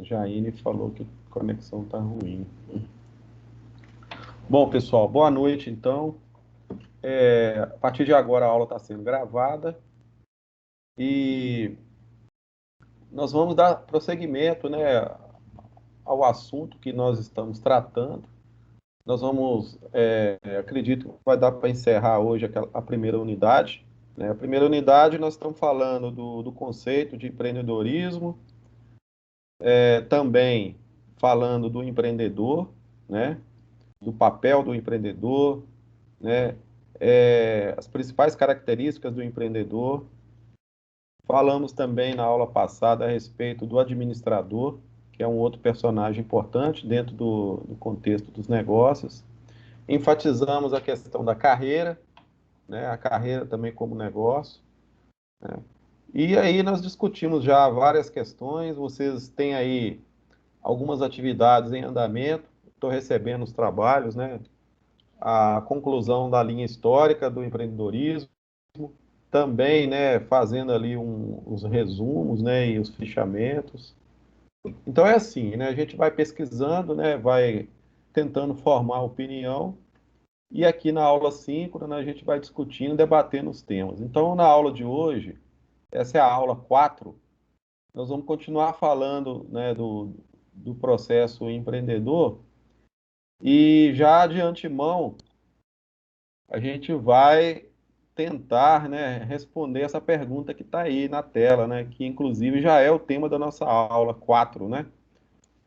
A Jaine falou que a conexão está ruim. Bom, pessoal, boa noite, então. A partir de agora a aula está sendo gravada e nós vamos dar prosseguimento, né, ao assunto que nós estamos tratando. Nós vamos, acredito que vai dar para encerrar hoje a primeira unidade, né? A primeira unidade nós estamos falando do conceito de empreendedorismo, também falando do empreendedor, né? Do papel do empreendedor, né? As principais características do empreendedor. Falamos também na aula passada a respeito do administrador, que é um outro personagem importante dentro do contexto dos negócios. Enfatizamos a questão da carreira, né? A carreira também como negócio, né? E aí nós discutimos já várias questões, vocês têm aí algumas atividades em andamento, estou recebendo os trabalhos, né? A conclusão da linha histórica do empreendedorismo, também, né, fazendo ali os resumos, né, e os fichamentos. Então é assim, né, a gente vai pesquisando, né, vai tentando formar opinião, e aqui na aula síncrona a gente vai discutindo, debatendo os temas. Então, na aula de hoje, essa é a aula 4, nós vamos continuar falando, né, do processo empreendedor, e já de antemão, a gente vai tentar, né, responder essa pergunta que está aí na tela, né, que inclusive já é o tema da nossa aula 4, né?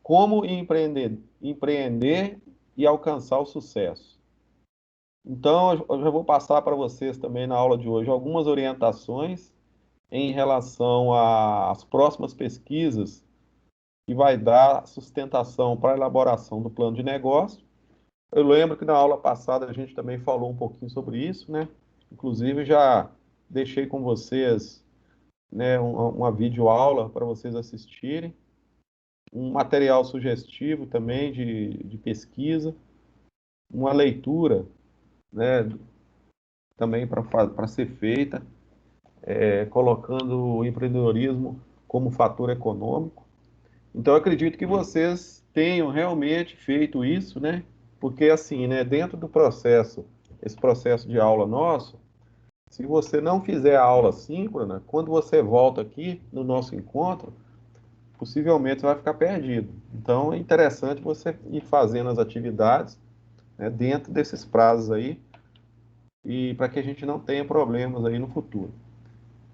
Como empreender e alcançar o sucesso. Então, eu já vou passar para vocês também na aula de hoje algumas orientações em relação às próximas pesquisas que vai dar sustentação para a elaboração do plano de negócio. Eu lembro que na aula passada a gente também falou um pouquinho sobre isso, né? Inclusive já deixei com vocês, né, uma videoaula para vocês assistirem, um material sugestivo também de pesquisa, uma leitura, né, também para ser feita, colocando o empreendedorismo como fator econômico. Então, eu acredito que vocês tenham realmente feito isso, né? Porque, assim, né, dentro do processo, esse processo de aula nosso, se você não fizer a aula síncrona, quando você volta aqui no nosso encontro, possivelmente você vai ficar perdido. Então, é interessante você ir fazendo as atividades, né, dentro desses prazos aí, e para que a gente não tenha problemas aí no futuro.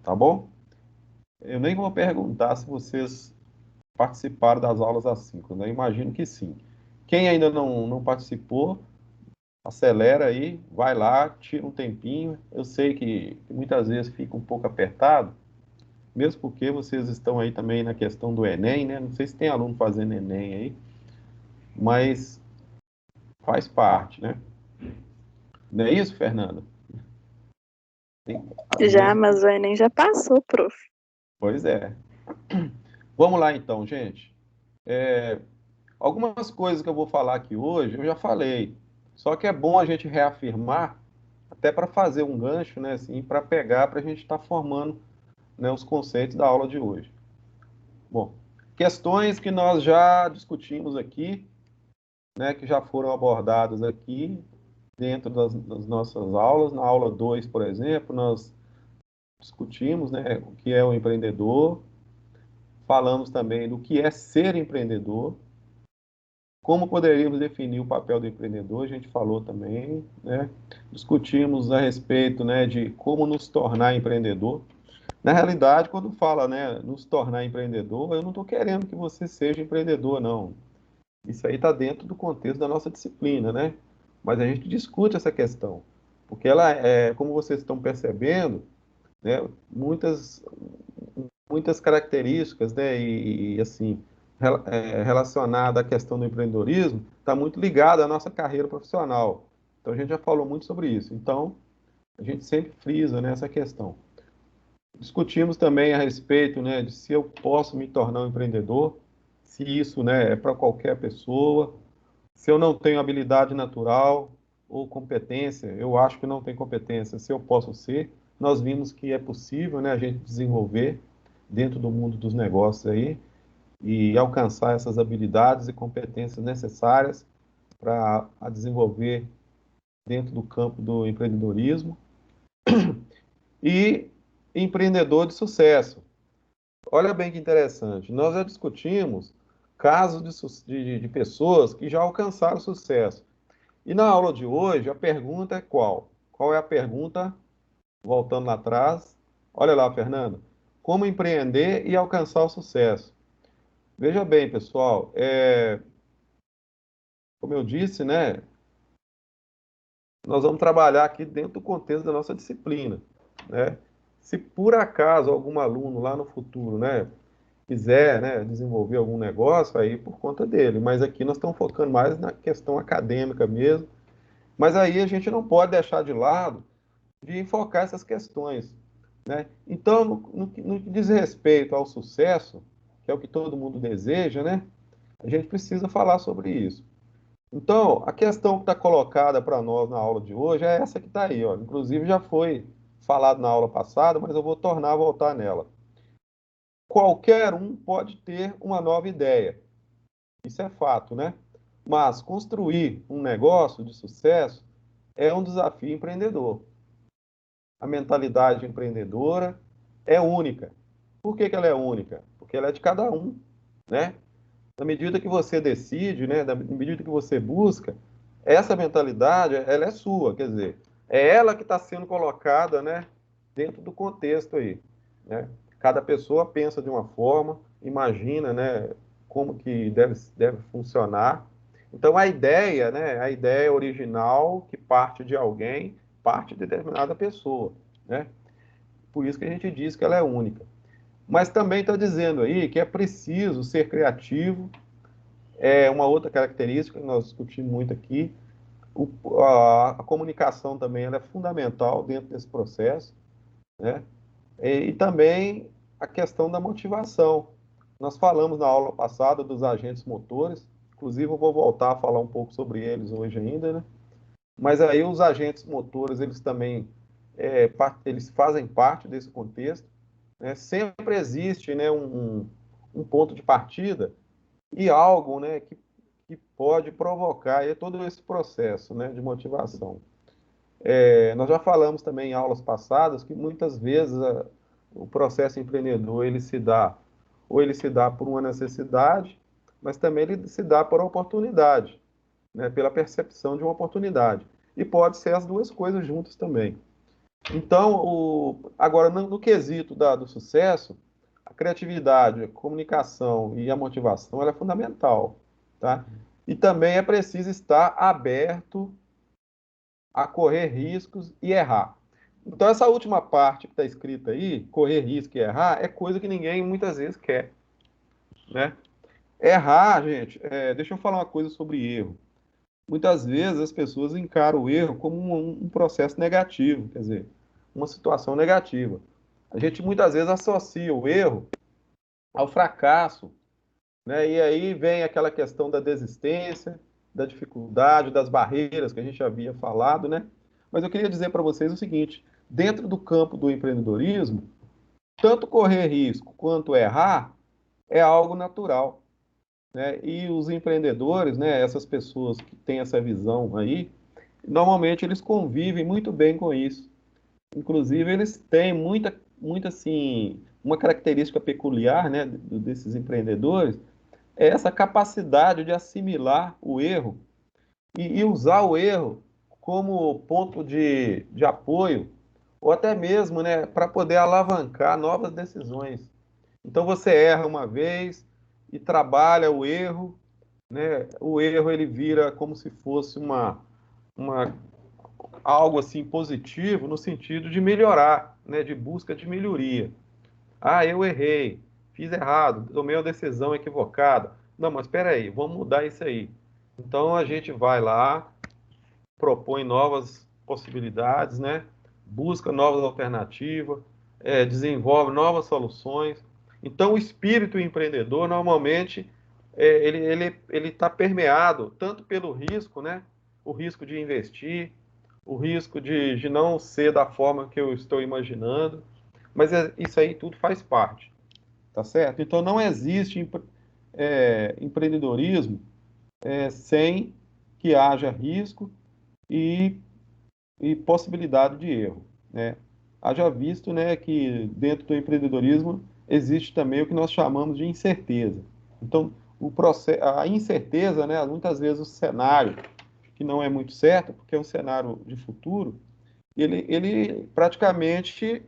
Tá bom? Eu nem vou perguntar se vocês participaram das aulas assíncronas, né? Imagino que sim. Quem ainda não participou, acelera aí, vai lá, tira um tempinho. Eu sei que muitas vezes fica um pouco apertado, mesmo porque vocês estão aí também na questão do Enem, né? Não sei se tem aluno fazendo Enem aí, mas faz parte, né? Não é isso, Fernanda? Às Já, vezes, mas o Enem já passou, prof. pois é. Vamos lá então, gente. Algumas coisas que eu vou falar aqui hoje, eu já falei. Só que é bom a gente reafirmar, até para fazer um gancho, né, assim, para pegar, para a gente estar formando, né, os conceitos da aula de hoje. Bom, questões que nós já discutimos aqui, né, que já foram abordadas aqui dentro das nossas aulas. Na aula 2, por exemplo, nós discutimos, né, o que é o empreendedor, falamos também do que é ser empreendedor, como poderíamos definir o papel do empreendedor, a gente falou também, né? Discutimos a respeito, né, de como nos tornar empreendedor. Na realidade, quando fala, né, nos tornar empreendedor, eu não estou querendo que você seja empreendedor, não. Isso aí está dentro do contexto da nossa disciplina, né? Mas a gente discute essa questão, porque ela é, como vocês estão percebendo, né, muitas características, né, e assim, relacionada à questão do empreendedorismo, está muito ligada à nossa carreira profissional. Então, a gente já falou muito sobre isso. Então, a gente sempre frisa nessa questão. Discutimos também a respeito, né, de se eu posso me tornar um empreendedor, se isso, né, é para qualquer pessoa, se eu não tenho habilidade natural ou competência, eu acho que não tenho competência, se eu posso ser, nós vimos que é possível, né, a gente desenvolver dentro do mundo dos negócios aí, e alcançar essas habilidades e competências necessárias para desenvolver dentro do campo do empreendedorismo. E empreendedor de sucesso. Olha bem que interessante. Nós já discutimos casos de pessoas que já alcançaram sucesso. E na aula de hoje, a pergunta é qual? Qual é a pergunta? Voltando lá atrás. Olha lá, Fernando. Como empreender e alcançar o sucesso? Veja bem, pessoal, como eu disse, né, nós vamos trabalhar aqui dentro do contexto da nossa disciplina, né? Se por acaso algum aluno lá no futuro, né, quiser, né, desenvolver algum negócio, aí por conta dele. Mas aqui nós estamos focando mais na questão acadêmica mesmo. Mas aí a gente não pode deixar de lado de enfocar essas questões, né? Então, no que diz respeito ao sucesso, que é o que todo mundo deseja, né? A gente precisa falar sobre isso. Então, a questão que está colocada para nós na aula de hoje é essa que está aí, ó. Inclusive já foi falado na aula passada, mas eu vou tornar a voltar nela. Qualquer um pode ter uma nova ideia. Isso é fato, né? Mas construir um negócio de sucesso é um desafio empreendedor. A mentalidade empreendedora é única. Por que que ela é única? Porque ela é de cada um, né? Na medida que você decide, né, na medida que você busca, essa mentalidade, ela é sua, quer dizer, é ela que está sendo colocada, né, dentro do contexto aí, né? Cada pessoa pensa de uma forma, imagina, né, como que deve funcionar. Então a ideia original que parte de alguém, parte de determinada pessoa, né? Por isso que a gente diz que ela é única. Mas também está dizendo aí que é preciso ser criativo, é uma outra característica que nós discutimos muito aqui. A comunicação também ela é fundamental dentro desse processo, né? E também a questão da motivação. Nós falamos na aula passada dos agentes motores, inclusive eu vou voltar a falar um pouco sobre eles hoje ainda, né? Mas aí os agentes motores, eles também eles fazem parte desse contexto, né? Sempre existe, né, um ponto de partida e algo, né, que pode provocar aí todo esse processo, né, de motivação. Nós já falamos também em aulas passadas que muitas vezes o processo empreendedor ele se dá ou ele se dá por uma necessidade, mas também ele se dá por oportunidade, né, pela percepção de uma oportunidade. E pode ser as duas coisas juntas também. Então, agora, no quesito do sucesso, a criatividade, a comunicação e a motivação ela é fundamental, tá? E também é preciso estar aberto a correr riscos e errar. Então, essa última parte que está escrita aí, correr risco e errar, é coisa que ninguém muitas vezes quer, né? Errar, gente, deixa eu falar uma coisa sobre erro. Muitas vezes as pessoas encaram o erro como um processo negativo, quer dizer, uma situação negativa. A gente muitas vezes associa o erro ao fracasso, né? E aí vem aquela questão da desistência, da dificuldade, das barreiras que a gente já havia falado, né? Mas eu queria dizer para vocês o seguinte: dentro do campo do empreendedorismo, tanto correr risco quanto errar é algo natural, né? E os empreendedores, né, essas pessoas que têm essa visão aí, normalmente eles convivem muito bem com isso. Inclusive, eles têm muita assim, uma característica peculiar, né, desses empreendedores, é essa capacidade de assimilar o erro e usar o erro como ponto de apoio, ou até mesmo, né, para poder alavancar novas decisões. Então, você erra uma vez e trabalha o erro, né, o erro ele vira como se fosse uma algo assim positivo no sentido de melhorar, né, de busca de melhoria. Ah, eu errei, fiz errado, tomei uma decisão equivocada. Não, mas espera aí, vamos mudar isso aí. Então a gente vai lá, propõe novas possibilidades, né? Busca novas alternativas, desenvolve novas soluções. Então o espírito empreendedor normalmente ele está permeado tanto pelo risco, né? O risco de investir, o risco de não ser da forma que eu estou imaginando, mas isso aí tudo faz parte, tá certo? Então não existe empreendedorismo sem que haja risco e, e possibilidade de erro, né? Haja visto, né, que dentro do empreendedorismo existe também o que nós chamamos de incerteza. Então, a incerteza, né, muitas vezes o cenário que não é muito certo, porque é um cenário de futuro, ele praticamente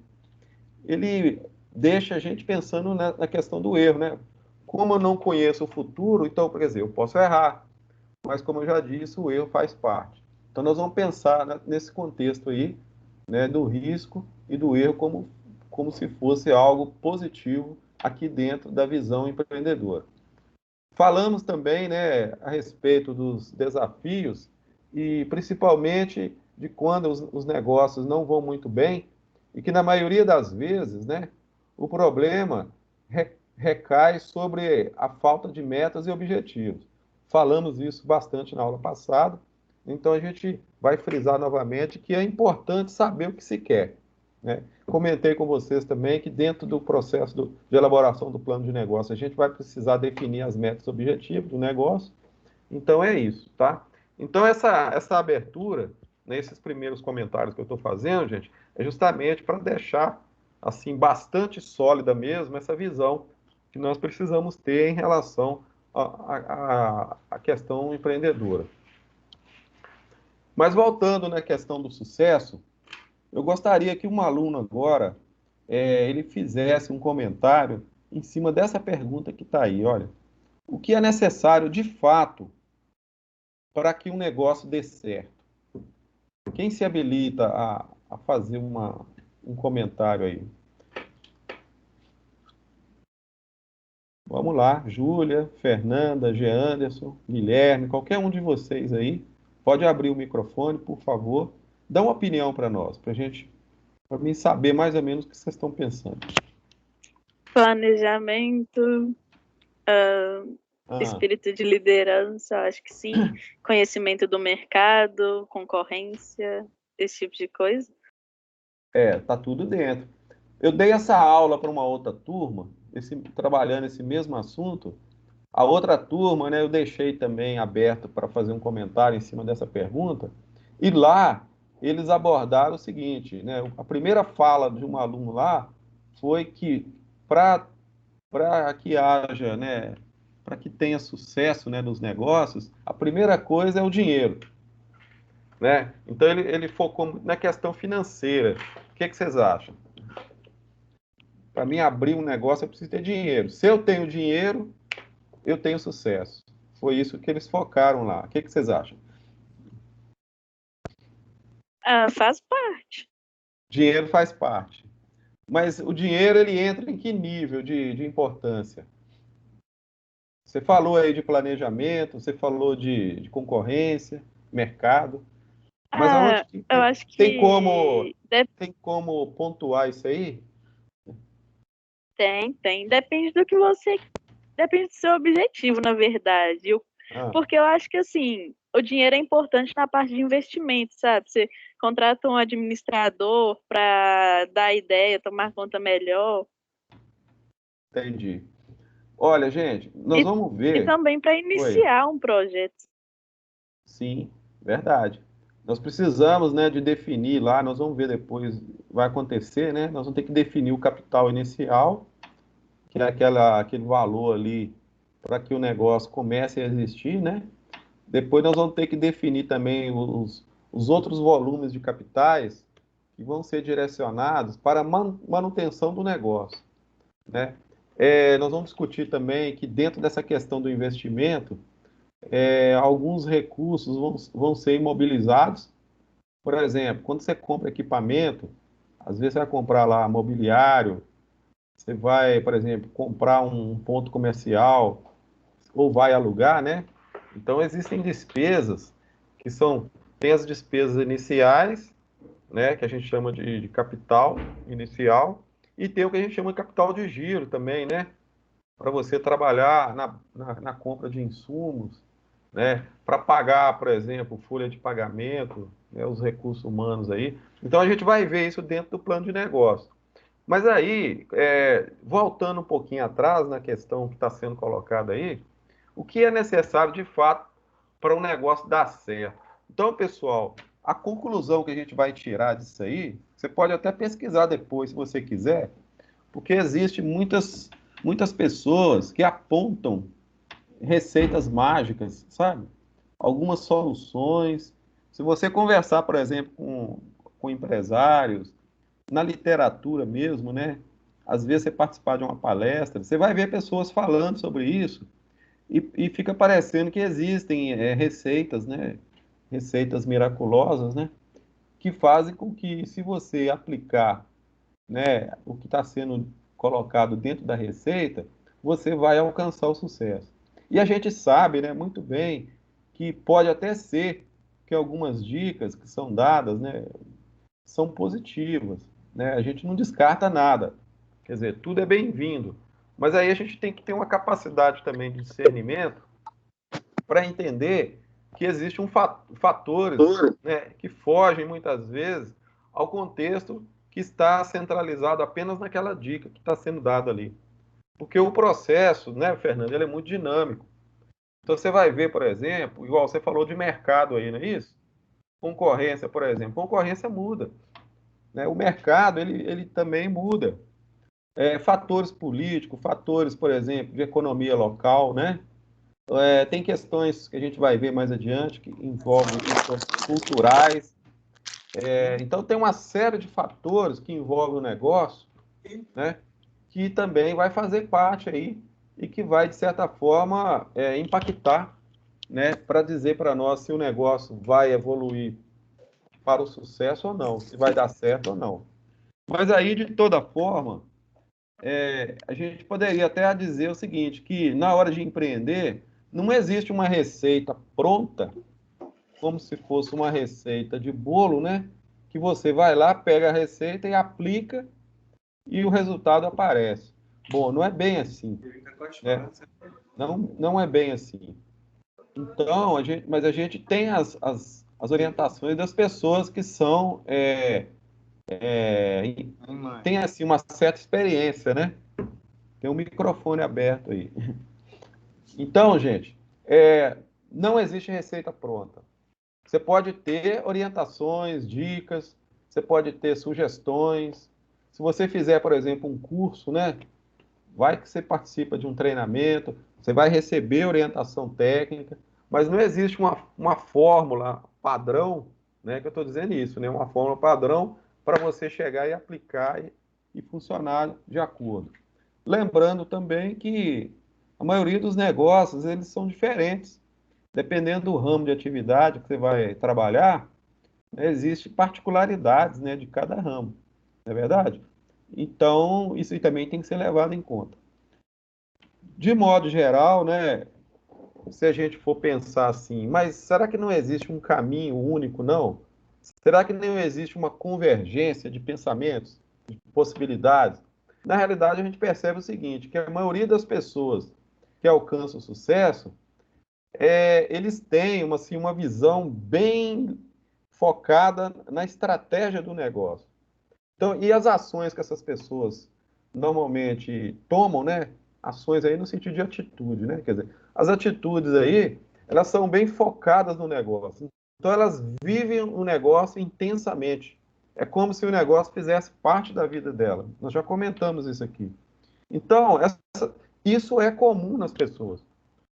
ele deixa a gente pensando na questão do erro, né? Como eu não conheço o futuro, então, por exemplo, eu posso errar, mas como eu já disse, o erro faz parte. Então, nós vamos pensar nesse contexto aí, né, do risco e do erro como se fosse algo positivo aqui dentro da visão empreendedora. Falamos também, né, a respeito dos desafios e principalmente de quando os negócios não vão muito bem e que na maioria das vezes, né, o problema recai sobre a falta de metas e objetivos. Falamos isso bastante na aula passada, então a gente vai frisar novamente que é importante saber o que se quer, né? Comentei com vocês também que dentro do processo de elaboração do plano de negócio, a gente vai precisar definir as metas objetivos do negócio. Então é isso, tá? Então essa abertura, nesses primeiros comentários que eu estou fazendo, gente, é justamente para deixar assim bastante sólida mesmo essa visão que nós precisamos ter em relação à questão empreendedora. Mas voltando na questão do sucesso, eu gostaria que um aluno agora ele fizesse um comentário em cima dessa pergunta que está aí. Olha, o que é necessário de fato para que um negócio dê certo? Quem se habilita a fazer um comentário aí? Vamos lá, Júlia, Fernanda, Geanderson, Guilherme, qualquer um de vocês aí, pode abrir o microfone, por favor, dá uma opinião para nós, para mim saber mais ou menos o que vocês estão pensando. Planejamento, Ah, espírito de liderança, acho que sim. Conhecimento do mercado, concorrência, esse tipo de coisa. tá tudo dentro. Eu dei essa aula para uma outra turma, trabalhando esse mesmo assunto. A outra turma, né, eu deixei também aberto para fazer um comentário em cima dessa pergunta. E lá eles abordaram o seguinte, né? A primeira fala de um aluno lá foi que para que haja, né, para que tenha sucesso, né, nos negócios, a primeira coisa é o dinheiro, né? Então ele focou na questão financeira. O que vocês acham? Para mim abrir um negócio, eu preciso ter dinheiro. Se eu tenho dinheiro, eu tenho sucesso. Foi isso que eles focaram lá. O que vocês acham? Faz parte. Dinheiro faz parte. Mas o dinheiro, ele entra em que nível de importância? Você falou aí de planejamento, você falou de concorrência, mercado, mas aonde que Eu acho tem como, que tem como pontuar isso aí? tem. Depende do seu objetivo, na verdade. Ah, Porque eu acho que, assim, o dinheiro é importante na parte de investimento, sabe? Você contrata um administrador para dar ideia, tomar conta melhor. entendi. Olha, gente, nós E, vamos e ver. também para Oi. iniciar um projeto. Sim, verdade. Nós precisamos, né, de definir lá, nós vamos ver depois, vai acontecer, né? Nós vamos ter que definir o capital inicial, que é aquele valor ali para que o negócio comece a existir, né? Depois nós vamos ter que definir também os outros volumes de capitais que vão ser direcionados para a manutenção do negócio, né? Nós vamos discutir também que dentro dessa questão do investimento, alguns recursos vão ser imobilizados. Por exemplo, quando você compra equipamento, às vezes você vai comprar lá mobiliário, você vai, por exemplo, comprar um ponto comercial ou vai alugar, né? Então existem despesas que tem as despesas iniciais, né, que a gente chama de capital inicial, e tem o que a gente chama de capital de giro também, né? Para você trabalhar na compra de insumos, né? Para pagar, por exemplo, folha de pagamento, né? Os recursos humanos aí. Então a gente vai ver isso dentro do plano de negócio. Mas aí, voltando um pouquinho atrás na questão que está sendo colocada aí, o que é necessário de fato para um negócio dar certo? Então, pessoal, a conclusão que a gente vai tirar disso aí, você pode até pesquisar depois, se você quiser, porque existe muitas pessoas que apontam receitas mágicas, sabe? Algumas soluções. Se você conversar, por exemplo, com empresários, na literatura mesmo, né? Às vezes você participar de uma palestra, você vai ver pessoas falando sobre isso e fica parecendo que existem receitas, né? Receitas miraculosas, né? Que fazem com que, se você aplicar, né, o que está sendo colocado dentro da receita, você vai alcançar o sucesso. E a gente sabe, né, muito bem que pode até ser que algumas dicas que são dadas, né, são positivas, né? A gente não descarta nada. Quer dizer, tudo é bem-vindo. Mas aí a gente tem que ter uma capacidade também de discernimento para entender que existem fatores, né, que fogem muitas vezes ao contexto que está centralizado apenas naquela dica que está sendo dada ali. Porque o processo, né, Fernando, ele é muito dinâmico. Então você vai ver, por exemplo, igual você falou de mercado aí, não é isso? Concorrência, por exemplo. Concorrência muda, né? O mercado, ele também muda. Fatores políticos, fatores, por exemplo, de economia local, né? Tem questões que a gente vai ver mais adiante que envolvem questões culturais. Então, tem uma série de fatores que envolvem o negócio, né? Que também vai fazer parte aí e que vai, de certa forma, impactar, né? Para dizer para nós se o negócio vai evoluir para o sucesso ou não, se vai dar certo ou não. Mas aí, de toda forma, a gente poderia até dizer o seguinte, que na hora de empreender, não existe uma receita pronta, como se fosse uma receita de bolo, né? Que você vai lá, pega a receita e aplica e o resultado aparece. Bom, não é bem assim, né? Não é bem assim. Então, mas a gente tem as orientações das pessoas que são, tem assim uma certa experiência, né? Tem um microfone aberto aí. Então, gente, não existe receita pronta. Você pode ter orientações, dicas, você pode ter sugestões. Se você fizer, por exemplo, um curso, né? Vai que você participa de um treinamento, você vai receber orientação técnica, mas não existe uma fórmula padrão, né? Que eu estou dizendo isso, né? Uma fórmula padrão para você chegar e aplicar e funcionar de acordo. Lembrando também que a maioria dos negócios, eles são diferentes. Dependendo do ramo de atividade que você vai trabalhar, né, existe particularidades, né, de cada ramo, não é verdade? Então, isso aí também tem que ser levado em conta. De modo geral, né, se a gente for pensar assim, mas será que não existe um caminho único, não? Será que não existe uma convergência de pensamentos, de possibilidades? Na realidade, a gente percebe o seguinte, que a maioria das pessoas que alcançam o sucesso, eles têm assim, uma visão bem focada na estratégia do negócio. Então, e as ações que essas pessoas normalmente tomam, né? Ações aí no sentido de atitude, né? Quer dizer, as atitudes aí, elas são bem focadas no negócio. Então, elas vivem o negócio intensamente. É como se o negócio fizesse parte da vida dela. Nós já comentamos isso aqui. Então, isso é comum nas pessoas,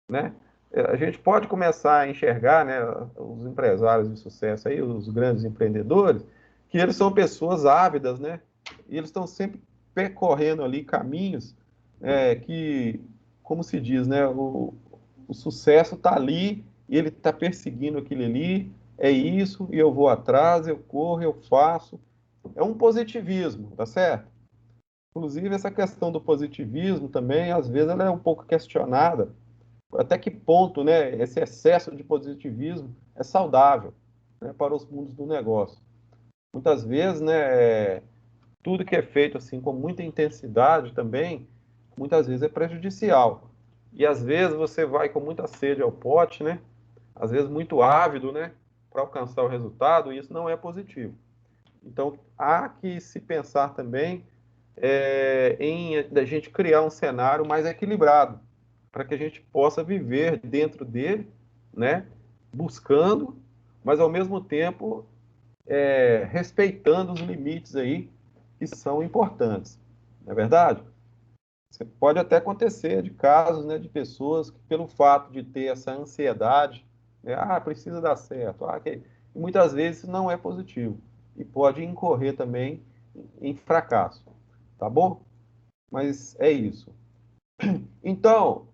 né? A gente pode começar a enxergar, né, os empresários de sucesso aí, os grandes empreendedores, que eles são pessoas ávidas, né? E eles estão sempre percorrendo ali caminhos que, como se diz, né, o sucesso está ali e ele está perseguindo aquilo ali, é isso, e eu vou atrás, eu corro, eu faço. É um positivismo, tá certo? Inclusive, essa questão do positivismo também, às vezes, ela é um pouco questionada, até que ponto, né, esse excesso de positivismo é saudável, né, para os mundos do negócio. Muitas vezes, né, tudo que é feito assim com muita intensidade também, muitas vezes é prejudicial. E às vezes você vai com muita sede ao pote, né, às vezes muito ávido, né, para alcançar o resultado, e isso não é positivo. Então, há que se pensar também em da gente criar um cenário mais equilibrado, para que a gente possa viver dentro dele, né, buscando, mas ao mesmo tempo respeitando os limites aí que são importantes, não é verdade? Você pode até acontecer de casos, né, de pessoas que, pelo fato de ter essa ansiedade, né, precisa dar certo, muitas vezes não é positivo e pode incorrer também em fracasso, tá bom? Mas é isso. Então,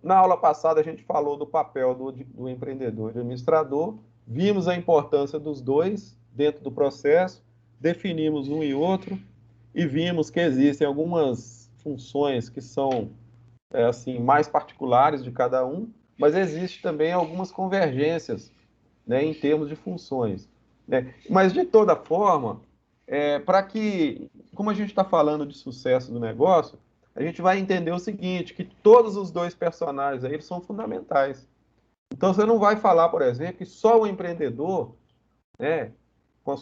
na aula passada a gente falou do papel do empreendedor e do administrador, vimos a importância dos dois dentro do processo, definimos um e outro e vimos que existem algumas funções que são assim mais particulares de cada um, mas existe também algumas convergências, né, em termos de funções, né? Mas de toda forma, para que, como a gente está falando de sucesso do negócio, a gente vai entender o seguinte, que todos os dois personagens aí eles são fundamentais. Então você não vai falar, por exemplo, que só o empreendedor, né, com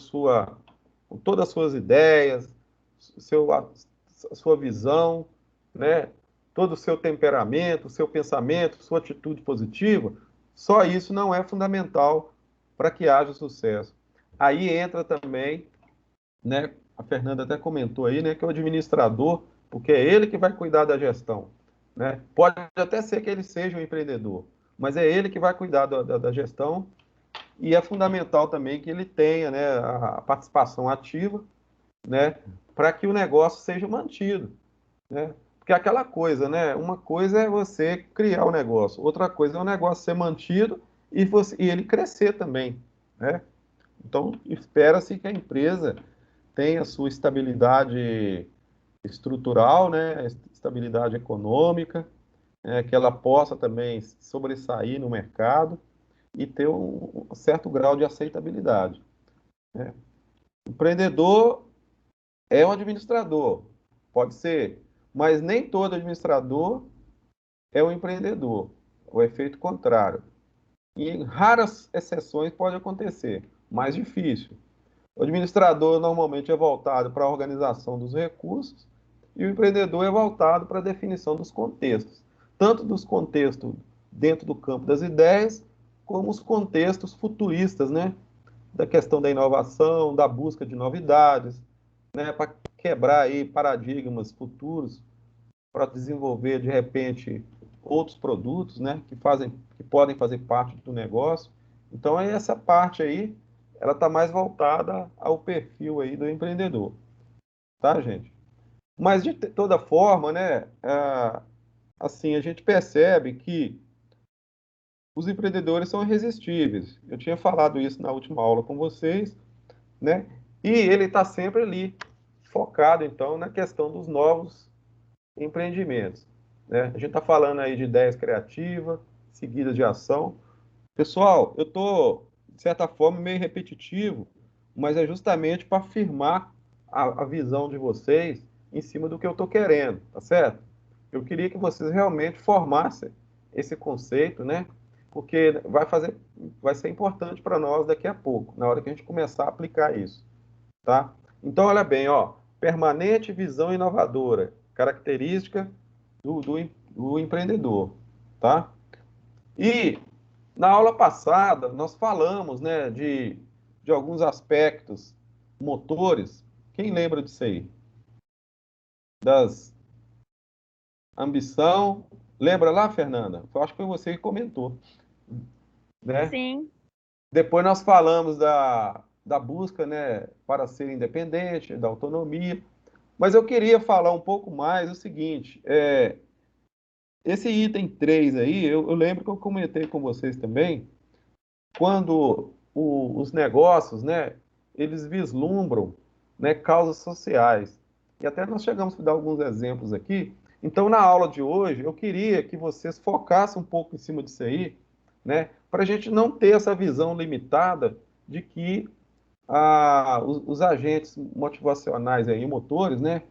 com todas as suas ideias, a sua visão, né, todo o seu temperamento, o seu pensamento, sua atitude positiva, só isso não é fundamental para que haja sucesso. Aí entra também, né, a Fernanda até comentou aí, né, que é o administrador, porque é ele que vai cuidar da gestão, né? Pode até ser que ele seja um empreendedor, mas é ele que vai cuidar da gestão e é fundamental também que ele tenha, né, a participação ativa, né, para que o negócio seja mantido, né? Porque é aquela coisa, né? Uma coisa é você criar o negócio, outra coisa é o negócio ser mantido e ele crescer também, né? Então, espera-se que a empresa tenha sua estabilidade estrutural, né? Estabilidade econômica, que ela possa também sobressair no mercado e ter um certo grau de aceitabilidade, né? O empreendedor é um administrador, pode ser, mas nem todo administrador é um empreendedor. O efeito contrário. E em raras exceções pode acontecer, mais difícil. O administrador normalmente é voltado para a organização dos recursos e o empreendedor é voltado para a definição dos contextos, tanto dos contextos dentro do campo das ideias, como os contextos futuristas, né? Da questão da inovação, da busca de novidades, né? Para quebrar aí paradigmas futuros, para desenvolver de repente outros produtos, né? Que podem fazer parte do negócio. Então, essa parte aí, ela está mais voltada ao perfil aí do empreendedor, tá, gente? Mas de toda forma, né? Assim, a gente percebe que os empreendedores são irresistíveis. Eu tinha falado isso na última aula com vocês, né? E ele está sempre ali, focado, então, na questão dos novos empreendimentos, né? A gente está falando aí de ideias criativas, seguidas de ação. Pessoal, eu estou, de certa forma, meio repetitivo, mas é justamente para afirmar a visão de vocês em cima do que eu estou querendo, tá certo? Eu queria que vocês realmente formassem esse conceito, né? Porque vai ser importante para nós daqui a pouco, na hora que a gente começar a aplicar isso, tá? Então, olha bem, ó, permanente visão inovadora, característica do empreendedor, tá? E na aula passada nós falamos, né, de alguns aspectos motores. Quem lembra disso aí? Das ambição. Lembra lá, Fernanda? Eu acho que foi você que comentou, né? Sim. Depois nós falamos da busca, né, para ser independente, da autonomia. Mas eu queria falar um pouco mais o seguinte, esse item 3 aí, eu lembro que eu comentei com vocês também, quando os negócios, né, eles vislumbram, né, causas sociais. E até nós chegamos a dar alguns exemplos aqui. Então, na aula de hoje, eu queria que vocês focassem um pouco em cima disso aí, né, para a gente não ter essa visão limitada de que os agentes motivacionais aí, motores, né,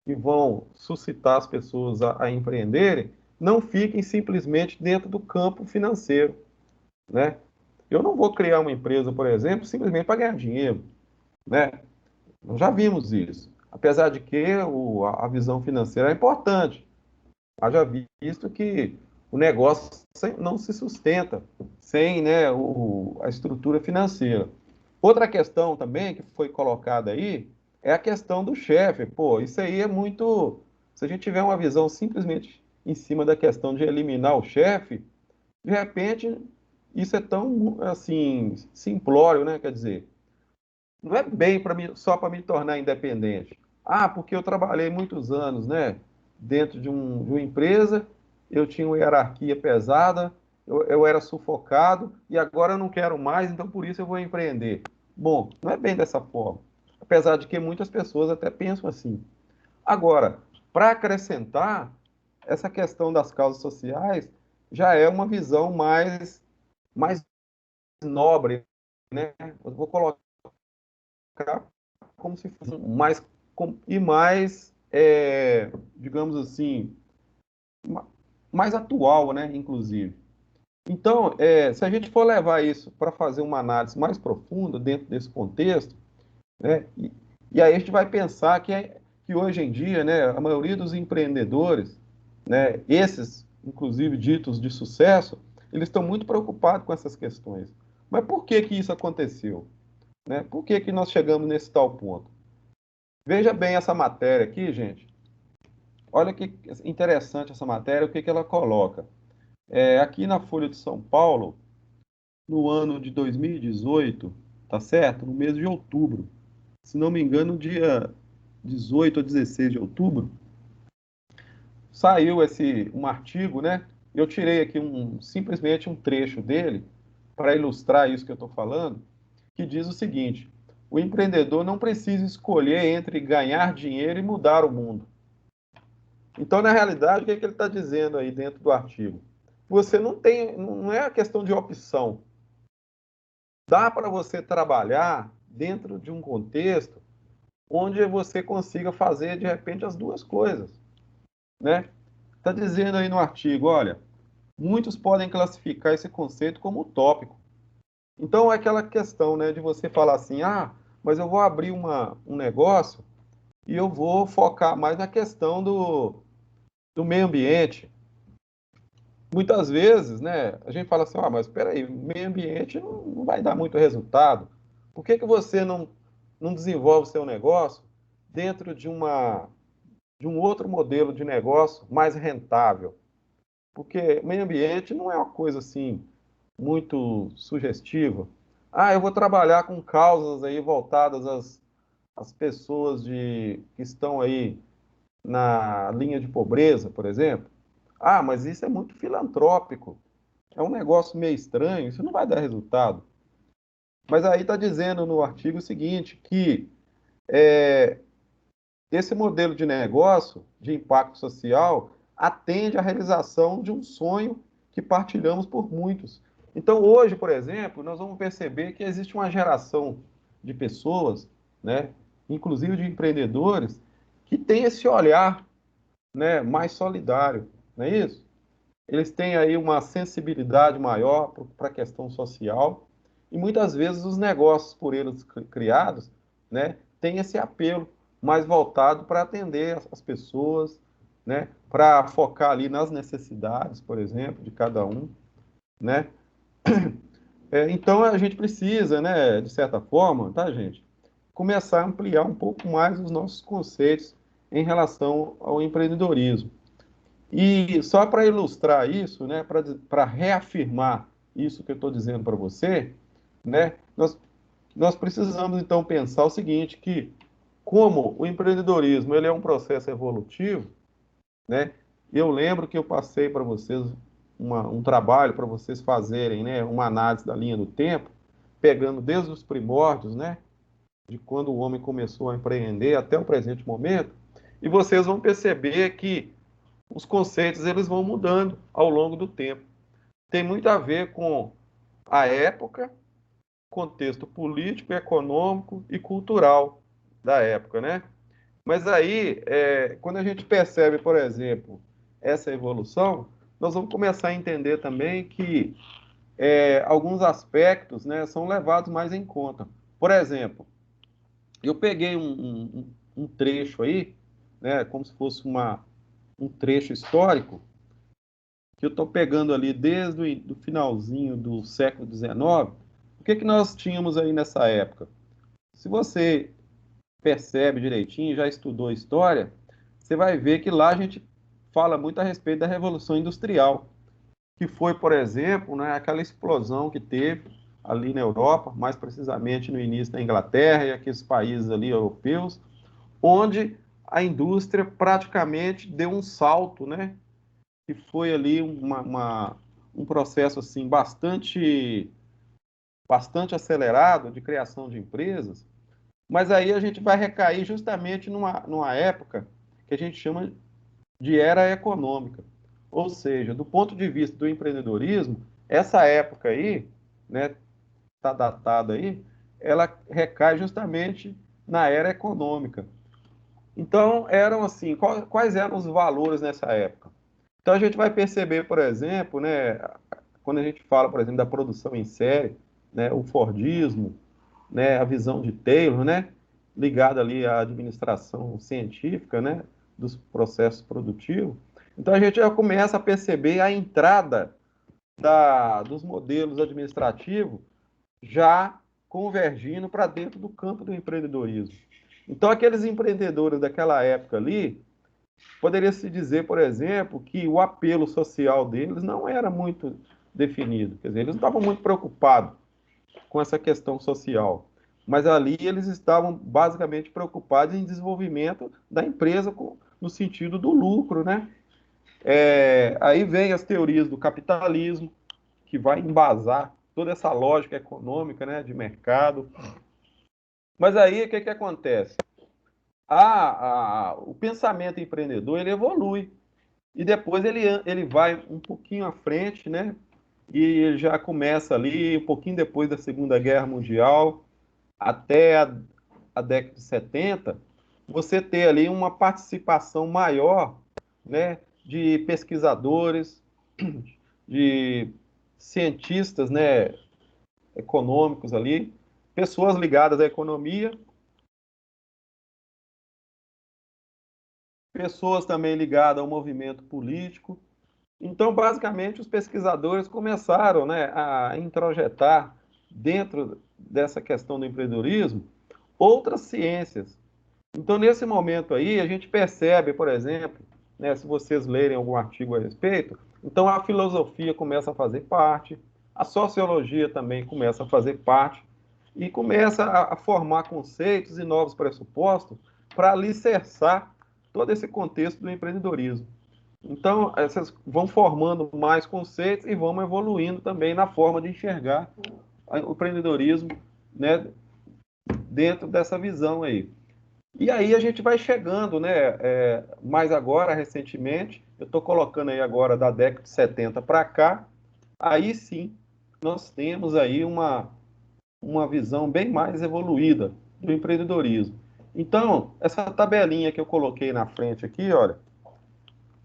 que vão suscitar as pessoas a empreenderem, não fiquem simplesmente dentro do campo financeiro, né? Eu não vou criar uma empresa, por exemplo, simplesmente para ganhar dinheiro, né? Nós já vimos isso. Apesar de que a visão financeira é importante. Haja visto que o negócio não se sustenta sem, né, a estrutura financeira. Outra questão também que foi colocada aí é a questão do chefe. Pô, isso aí é muito. Se a gente tiver uma visão simplesmente em cima da questão de eliminar o chefe, de repente isso é tão assim simplório, né? Quer dizer, não é bem para mim só para me tornar independente. Ah, porque eu trabalhei muitos anos, né? Dentro de uma empresa, eu tinha uma hierarquia pesada, eu era sufocado e agora eu não quero mais, então por isso eu vou empreender. Bom, não é bem dessa forma. Apesar de que muitas pessoas até pensam assim. Agora, para acrescentar, essa questão das causas sociais já é uma visão mais nobre, né? Eu vou colocar como se fosse mais, digamos assim, mais atual, né, inclusive. Então, se a gente for levar isso para fazer uma análise mais profunda dentro desse contexto, né, e aí a gente vai pensar que hoje em dia, né, a maioria dos empreendedores, né, esses, inclusive ditos de sucesso, eles estão muito preocupados com essas questões. Mas por que que isso aconteceu? Né? Por que que nós chegamos nesse tal ponto? Veja bem essa matéria aqui, gente. Olha que interessante essa matéria, o que que ela coloca. Aqui na Folha de São Paulo, no ano de 2018, tá certo? No mês de outubro. Se não me engano, dia 18 ou 16 de outubro, saiu um artigo, né? Eu tirei aqui simplesmente um trecho dele para ilustrar isso que eu estou falando, que diz o seguinte: o empreendedor não precisa escolher entre ganhar dinheiro e mudar o mundo. Então, na realidade, o que é que ele está dizendo aí dentro do artigo? Você não tem, não é a questão de opção. Dá para você trabalhar dentro de um contexto onde você consiga fazer, de repente, as duas coisas, né? Está dizendo aí no artigo, olha, muitos podem classificar esse conceito como utópico. Então, é aquela questão, né, de você falar assim, ah, mas eu vou abrir um negócio e eu vou focar mais na questão do meio ambiente. Muitas vezes, né, a gente fala assim, ah, mas espera aí, meio ambiente não vai dar muito resultado. Por que que você não desenvolve o seu negócio dentro de um outro modelo de negócio mais rentável? Porque meio ambiente não é uma coisa assim muito sugestiva. Ah, eu vou trabalhar com causas aí voltadas às pessoas que estão aí na linha de pobreza, por exemplo. Ah, mas isso é muito filantrópico. É um negócio meio estranho, isso não vai dar resultado. Mas aí está dizendo no artigo o seguinte, que é, esse modelo de negócio de impacto social atende à realização de um sonho que partilhamos por muitos. Então, hoje, por exemplo, nós vamos perceber que existe uma geração de pessoas, né, inclusive de empreendedores, que tem esse olhar, né, mais solidário, não é isso? Eles têm aí uma sensibilidade maior para a questão social e muitas vezes os negócios por eles criados, né, têm esse apelo mais voltado para atender as pessoas, né, para focar ali nas necessidades, por exemplo, de cada um, né? Então a gente precisa, né, de certa forma, tá, gente, começar a ampliar um pouco mais os nossos conceitos em relação ao empreendedorismo. E só para ilustrar isso, né, para reafirmar isso que eu estou dizendo para você, né, nós precisamos então pensar o seguinte, que como o empreendedorismo ele é um processo evolutivo, né, eu lembro que eu passei para vocês um trabalho para vocês fazerem, né, uma análise da linha do tempo, pegando desde os primórdios, né, de quando o homem começou a empreender até o presente momento, e vocês vão perceber que os conceitos eles vão mudando ao longo do tempo. Tem muito a ver com a época, contexto político, econômico e cultural da época, né? Mas aí, quando a gente percebe, por exemplo, essa evolução, nós vamos começar a entender também que alguns aspectos, né, são levados mais em conta. Por exemplo, eu peguei um trecho aí, né, como se fosse um trecho histórico, que eu estou pegando ali desde o finalzinho do século XIX. O que que nós tínhamos aí nessa época? Se você percebe direitinho, já estudou história, você vai ver que lá a gente fala muito a respeito da Revolução Industrial, que foi, por exemplo, né, aquela explosão que teve ali na Europa, mais precisamente no início da Inglaterra e aqueles países ali europeus, onde a indústria praticamente deu um salto, né? Que foi ali um processo assim bastante acelerado de criação de empresas, mas aí a gente vai recair justamente numa época que a gente chama de era econômica. Ou seja, do ponto de vista do empreendedorismo, essa época aí, né, está datada aí, ela recai justamente na era econômica. Então, eram assim, quais eram os valores nessa época? Então, a gente vai perceber, por exemplo, né, quando a gente fala, por exemplo, da produção em série, né, o Fordismo, né, a visão de Taylor, né, ligada ali à administração científica, né, dos processos produtivos. Então, a gente já começa a perceber a entrada dos modelos administrativos já convergindo para dentro do campo do empreendedorismo. Então, aqueles empreendedores daquela época ali, poderia se dizer, por exemplo, que o apelo social deles não era muito definido. Quer dizer, eles não estavam muito preocupados com essa questão social. Mas ali eles estavam basicamente preocupados em desenvolvimento da empresa no sentido do lucro, né? Aí vem as teorias do capitalismo, que vai embasar toda essa lógica econômica, né, de mercado. Mas aí o que, que acontece? O pensamento empreendedor ele evolui e depois ele vai um pouquinho à frente, né? E ele já começa ali um pouquinho depois da Segunda Guerra Mundial até a década de 70, você ter ali uma participação maior, né, de pesquisadores, de cientistas, né, econômicos ali, pessoas ligadas à economia, pessoas também ligadas ao movimento político. Então, basicamente, os pesquisadores começaram, né, a introjetar dentro dessa questão do empreendedorismo outras ciências. Então, nesse momento aí, a gente percebe, por exemplo, né, se vocês lerem algum artigo a respeito, então a filosofia começa a fazer parte, a sociologia também começa a fazer parte, e começa a formar conceitos e novos pressupostos para alicerçar todo esse contexto do empreendedorismo. Então, essas vão formando mais conceitos e vão evoluindo também na forma de enxergar o empreendedorismo, né, dentro dessa visão aí. E aí a gente vai chegando, né? Mais agora, recentemente, eu estou colocando aí agora da década de 70 para cá, aí sim nós temos aí uma visão bem mais evoluída do empreendedorismo. Então, essa tabelinha que eu coloquei na frente aqui, olha,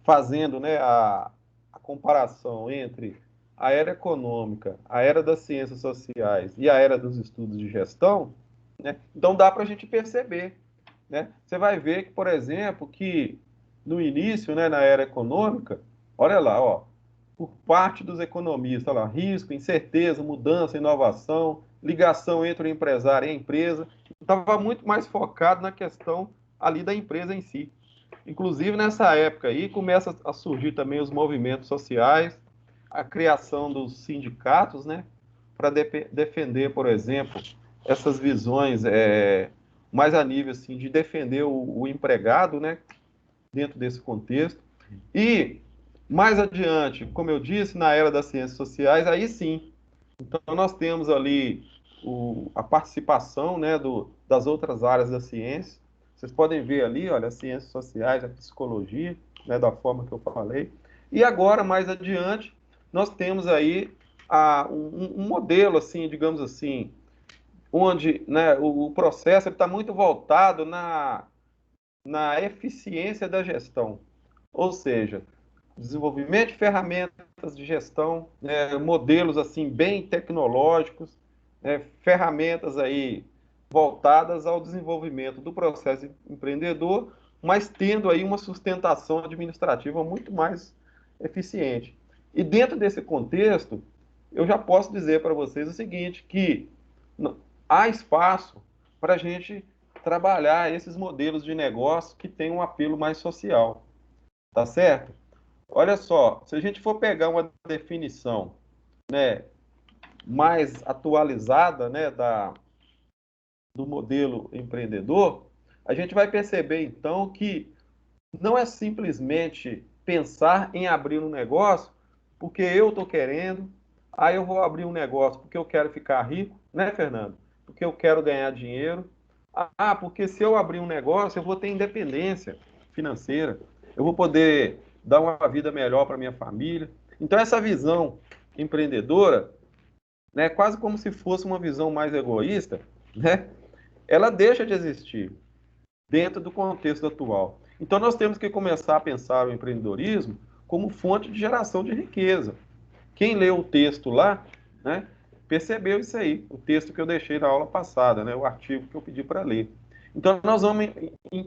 fazendo, né, a comparação entre a era econômica, a era das ciências sociais e a era dos estudos de gestão, né? Então dá para a gente perceber, né? Você vai ver que, por exemplo, que no início, né, na era econômica, olha lá, ó, por parte dos economistas, olha lá, risco, incerteza, mudança, inovação, ligação entre o empresário e a empresa, estava muito mais focado na questão ali da empresa em si. Inclusive, nessa época aí, começa a surgir também os movimentos sociais, a criação dos sindicatos, né, para defender, por exemplo, essas visões mais a nível assim, de defender o empregado, né, dentro desse contexto. E, mais adiante, como eu disse, na era das ciências sociais, aí sim. Então, nós temos ali a participação, né, das outras áreas da ciência. Vocês podem ver ali, olha, as ciências sociais, a psicologia, né, da forma que eu falei. E agora, mais adiante, nós temos aí um modelo, assim, digamos assim, onde, né, o processo está muito voltado na eficiência da gestão. Ou seja, desenvolvimento de ferramentas de gestão, né, modelos assim bem tecnológicos, né, ferramentas aí voltadas ao desenvolvimento do processo empreendedor, mas tendo aí uma sustentação administrativa muito mais eficiente. E dentro desse contexto, eu já posso dizer para vocês o seguinte, que há espaço para a gente trabalhar esses modelos de negócio que têm um apelo mais social, tá certo? Olha só, se a gente for pegar uma definição, né, mais atualizada, né, do modelo empreendedor, a gente vai perceber então que não é simplesmente pensar em abrir um negócio porque eu estou querendo, aí eu vou abrir um negócio porque eu quero ficar rico, né, Fernando? Porque eu quero ganhar dinheiro. Ah, porque se eu abrir um negócio, eu vou ter independência financeira, eu vou poder dar uma vida melhor para minha família. Então, essa visão empreendedora, né, quase como se fosse uma visão mais egoísta, né, ela deixa de existir dentro do contexto atual. Então, nós temos que começar a pensar o empreendedorismo como fonte de geração de riqueza. Quem leu o texto lá, né, percebeu isso aí, o texto que eu deixei na aula passada, né, o artigo que eu pedi para ler. Então, nós vamos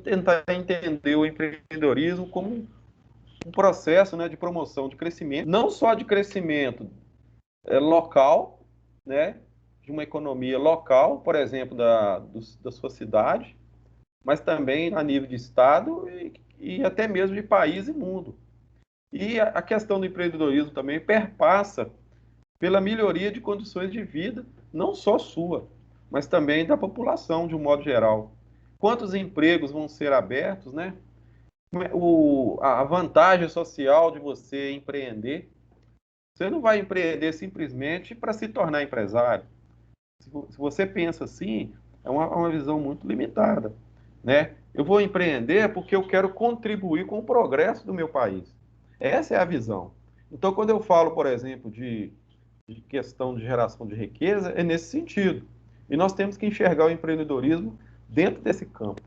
tentar entender o empreendedorismo como um processo, né, de promoção de crescimento, não só de crescimento local, né, de uma economia local, por exemplo, da sua cidade, mas também a nível de Estado e até mesmo de país e mundo. E a questão do empreendedorismo também perpassa pela melhoria de condições de vida, não só sua, mas também da população de um modo geral. Quantos empregos vão ser abertos, né? A vantagem social de você empreender. Você não vai empreender simplesmente para se tornar empresário. Se você pensa assim, é uma visão muito limitada, né? Eu vou empreender porque eu quero contribuir com o progresso do meu país. Essa é a visão. Então, quando eu falo, por exemplo, de questão de geração de riqueza, é nesse sentido. E nós temos que enxergar o empreendedorismo dentro desse campo.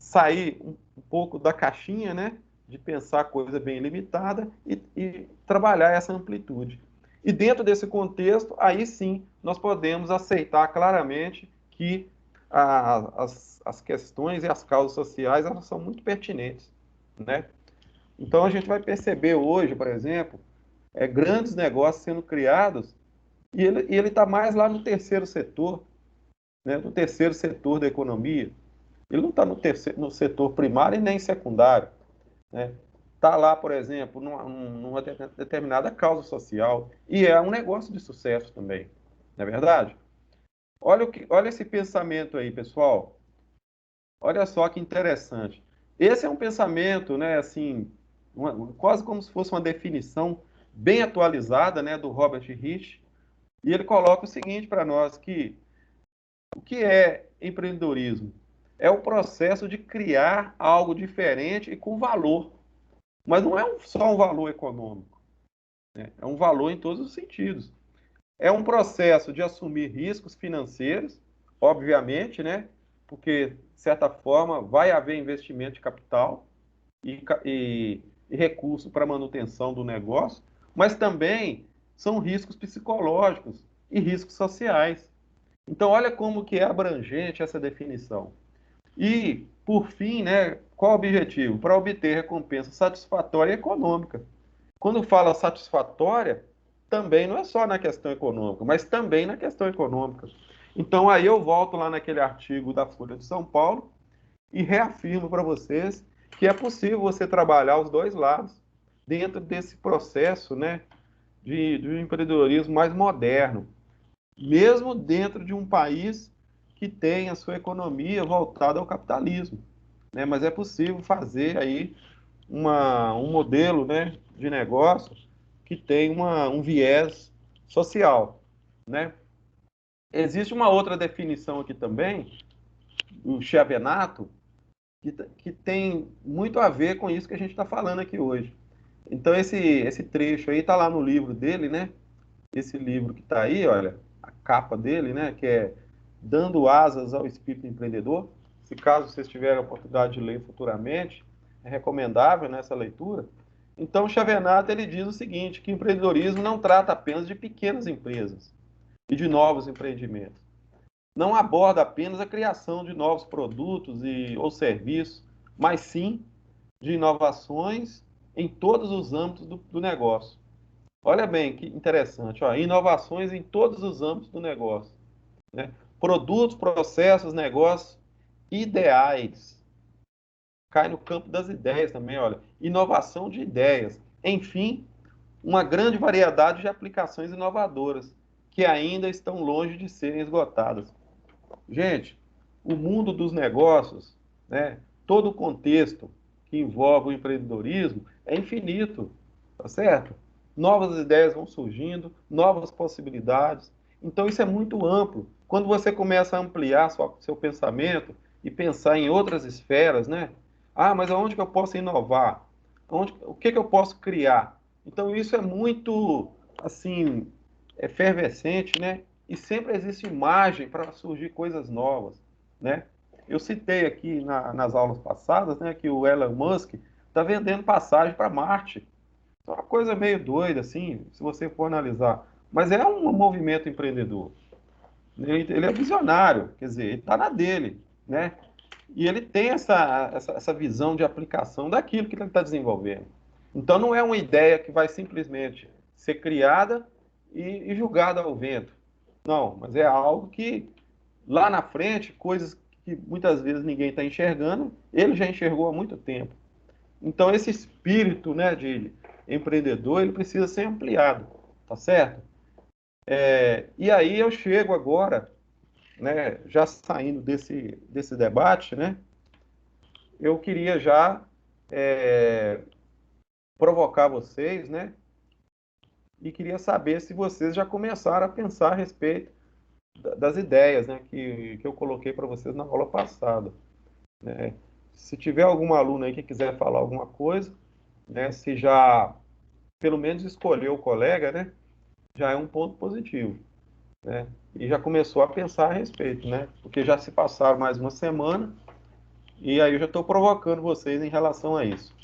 Sair um pouco da caixinha, né? De pensar coisa bem limitada e trabalhar essa amplitude. E dentro desse contexto, aí sim, nós podemos aceitar claramente que as questões e as causas sociais elas são muito pertinentes, né? Então a gente vai perceber hoje, por exemplo, grandes negócios sendo criados e ele está mais lá no terceiro setor, né? No terceiro setor da economia. Ele não está no setor primário e nem secundário, né? Está lá, por exemplo, numa determinada causa social e é um negócio de sucesso também, não é verdade? Olha esse pensamento aí, pessoal. Olha só que interessante. Esse é um pensamento, né, assim, quase como se fosse uma definição bem atualizada, né, do Robert Rich, e ele coloca o seguinte para nós, que o que é empreendedorismo? É o processo de criar algo diferente e com valor. Mas não é só um valor econômico, né? É um valor em todos os sentidos. É um processo de assumir riscos financeiros, obviamente, né? Porque, de certa forma, vai haver investimento de capital e recurso para manutenção do negócio, mas também são riscos psicológicos e riscos sociais. Então, olha como que é abrangente essa definição. E, por fim, né, qual o objetivo? Para obter recompensa satisfatória e econômica. Quando fala satisfatória, também não é só na questão econômica, mas também na questão econômica. Então, aí eu volto lá naquele artigo da Folha de São Paulo e reafirmo para vocês que é possível você trabalhar os dois lados dentro desse processo, né, de um empreendedorismo mais moderno, mesmo dentro de um país que tem a sua economia voltada ao capitalismo, né? Mas é possível fazer aí um modelo, né, de negócio que tem um viés social, né? Existe uma outra definição aqui também, o Chiavenato, que tem muito a ver com isso que a gente está falando aqui hoje. Então, esse trecho aí está lá no livro dele, né? Esse livro que está aí, olha, a capa dele, né? Que é Dando Asas ao Espírito Empreendedor. Se caso vocês tiverem a oportunidade de ler futuramente, é recomendável nessa leitura. Então, Chavenato ele diz o seguinte, que o empreendedorismo não trata apenas de pequenas empresas e de novos empreendimentos, não aborda apenas a criação de novos produtos ou serviços, mas sim de inovações em todos os âmbitos do negócio. Olha bem que interessante, ó, inovações em todos os âmbitos do negócio, né? Produtos, processos, negócios ideais. Cai no campo das ideias também, olha. Inovação de ideias. Enfim, uma grande variedade de aplicações inovadoras que ainda estão longe de serem esgotadas. Gente, o mundo dos negócios, né, todo o contexto que envolve o empreendedorismo é infinito, tá certo? Novas ideias vão surgindo, novas possibilidades. Então, isso é muito amplo. Quando você começa a ampliar seu pensamento e pensar em outras esferas, né? Ah, mas aonde que eu posso inovar? O que que eu posso criar? Então, isso é muito, assim, efervescente, né? E sempre existe margem para surgir coisas novas, né? Eu citei aqui nas aulas passadas, né, que o Elon Musk está vendendo passagem para Marte. É uma coisa meio doida, assim, se você for analisar. Mas é um movimento empreendedor. Ele é visionário, quer dizer, ele está na dele, né? E ele tem essa visão de aplicação daquilo que ele está desenvolvendo. Então, não é uma ideia que vai simplesmente ser criada e julgada ao vento. Não, mas é algo que lá na frente, coisas que muitas vezes ninguém está enxergando, ele já enxergou há muito tempo. Então, esse espírito, né, de empreendedor, ele precisa ser ampliado, tá certo? E aí eu chego agora, né, já saindo desse debate, né, eu queria já é, provocar vocês, né, e queria saber se vocês já começaram a pensar a respeito das ideias, né, que eu coloquei para vocês na aula passada. Né? Se tiver algum aluno aí que quiser falar alguma coisa, né, se já pelo menos escolheu o colega, né, já é um ponto positivo, né? E já começou a pensar a respeito, né? Porque já se passaram mais uma semana e aí eu já estou provocando vocês em relação a isso,